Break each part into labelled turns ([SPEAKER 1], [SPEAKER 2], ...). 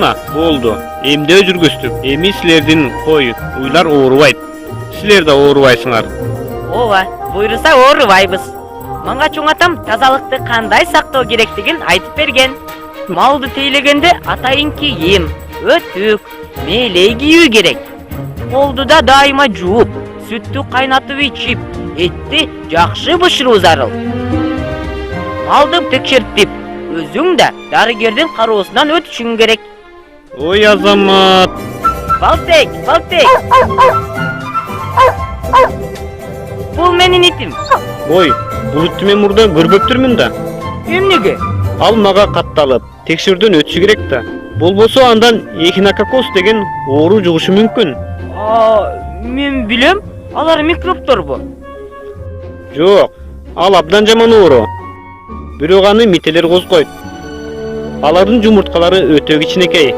[SPEAKER 1] Мына болду. Эмдөө жүргүздүк. Эми силердин кой, уйлар оорубайт. Силер да оорубайсыңар.
[SPEAKER 2] Ооба, буйруса оорубайбыз. Мага чоң атам тазалыкты кандай сактоо керектигин айтып берген. Малды тейлегенде атайынки эм, өтүк, мээлей кийүү керек. Колду да дайыма жууп, сүттү кайнатып ичип, этти жакшы бышыруу зарыл. Малды текшертип, өзүң да дарыгердин кароосунан өтүшүң керек.
[SPEAKER 1] Ой Азамат.
[SPEAKER 2] Балтек. Бул менин итим.
[SPEAKER 1] Ой, булутты мен мурда көрбөптүрмүн да.
[SPEAKER 2] Эмнеге?
[SPEAKER 1] Ал мага катталып, текшерүүдөн өтүшү керек да. Болбосо андан эхинококкоз деген оору жугушу мүмкүн.
[SPEAKER 2] Мен билем, алар микробторбу.
[SPEAKER 1] Жок, ал абдан жаман оору. Бирок аны мителер козгойт. Алардын жумурткалары өтө кичинекей.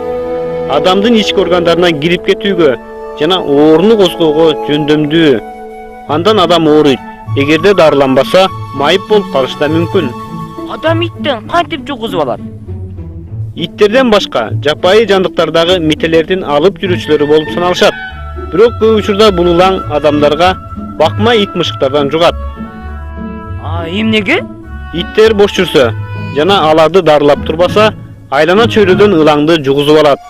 [SPEAKER 1] Адамдын ички органдарына кирип кетүүгө жана ооруну козгоого жөндөмдүү. Андан адам ооруйт. Эгерде дарыланбаса, майып болуп калышы да мүмкүн.
[SPEAKER 2] Адам иттен кантип жугузуп алат?
[SPEAKER 1] Иттерден башка жапайы жандыктардагы мителердин алып жүрүүчүлөрү болуп саналышат. Бирок көп учурда бул улаң адамдарга бакма ит мышыктардан жугат.
[SPEAKER 2] Эмнеге?
[SPEAKER 1] Иттер бош жүрсө жана аларды дарылап турбаса, айлана чөйрөдөн ылаңды жугузуп алат.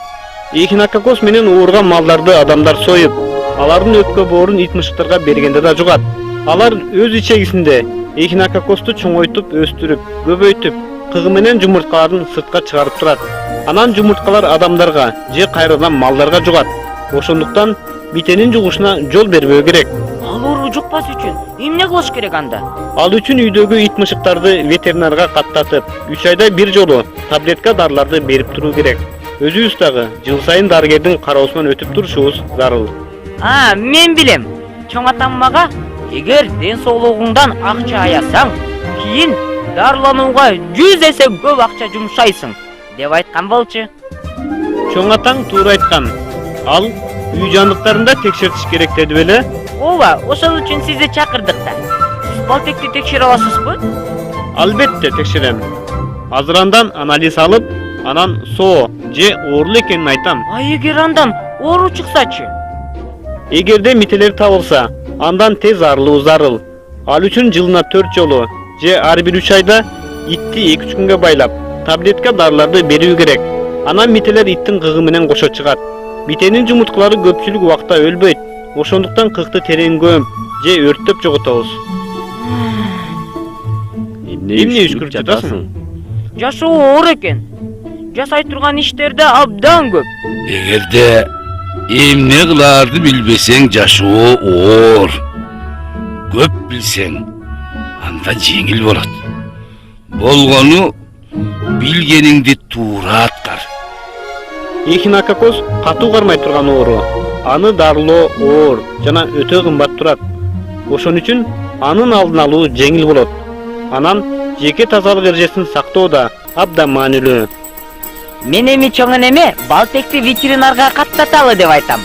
[SPEAKER 1] Эхинококкоз менен ооруган малдарды адамдар союп, алардын өпкө боорун ит мышыктарга бергенде да жугат. Алар өз ичегисинде эхинококкозду чоңойтуп, өстүрүп, көбөйтүп, кыгы менен жумурткаларын сыртка чыгарып турат. Анан жумурткалар адамдарга же кайрадан малдарга жугат. Ошондуктан битенин жугушуна жол бербөө керек.
[SPEAKER 2] Ал оору жукпас үчүн эмне кылыш керек анда?
[SPEAKER 1] Ал үчүн үйдөгү ит мышыктарды ветеринарга каттатып, 3 айда бир жолу таблетка дарыларды берип туруу керек. Өзүбүз дагы жыл сайын дарыгердин кароосунан өтүп турушубуз зарыл.
[SPEAKER 2] Мен билем. Чоң атам мага, эгер ден соолугуңдан акча аясаң, кийин дарыланууга 100 эсе көп акча жумшайсың, деп айткан болчу.
[SPEAKER 1] Чоң атаң туура айткан. Ал үй жандыктарында текшертиш керек деди беле?
[SPEAKER 2] Ооба, ошол үчүн сизди чакырдык да. Сиз балтекти текшере аласызбы?
[SPEAKER 1] Албетте текшерем. Азыр андан анализ алып, анан соо же оорулуу экенин айтам.
[SPEAKER 2] Эгер андан оору чыксачы?
[SPEAKER 1] Эгерде мителер табылса, андан тез арылуу зарыл. Ал үчүн жылына 4 жолу же ар бир 3 айда итти 2-3 күнгө байлап, таблетка дарыларды берүү керек. Анан мителер иттин кыгы менен кошо чыгат. Битенин жумурткалары көпчүлүк убакта өлбөйт. Ошондуктан кыкты терең көмүп же өрттөп жоготобуз. Эмне үшкүрүп жатасың?
[SPEAKER 2] Жашоо оор экен. Жасай турган иштерде абдан көп.
[SPEAKER 3] Эгерде эмне кылаарды билбесең, жашоо оор. Көп билсең, анда жеңил болот. Болгону билгениңди туура аткар.
[SPEAKER 1] Эхинококкоз катуу кармай турган оору. Аны дарылоо оор жана өтө кымбат турат. Ошон үчүн анын алдын алуу жеңил болот. Анан жеке тазалык эрежесин сактоо да абдан маанилүү.
[SPEAKER 2] Мен эми чоң энеме балтекти ветеринарга каттаталы деп айтам.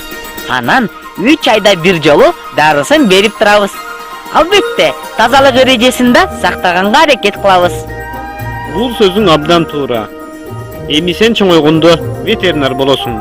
[SPEAKER 2] Анан 3 айда бир жолу дарысын берип турабыз. Албетте, тазалык эрежесин да сактаганга аракет кылабыз.
[SPEAKER 1] Бул сөзүң абдан туура. Эми сен чоңойгондо ветеринар болосуң.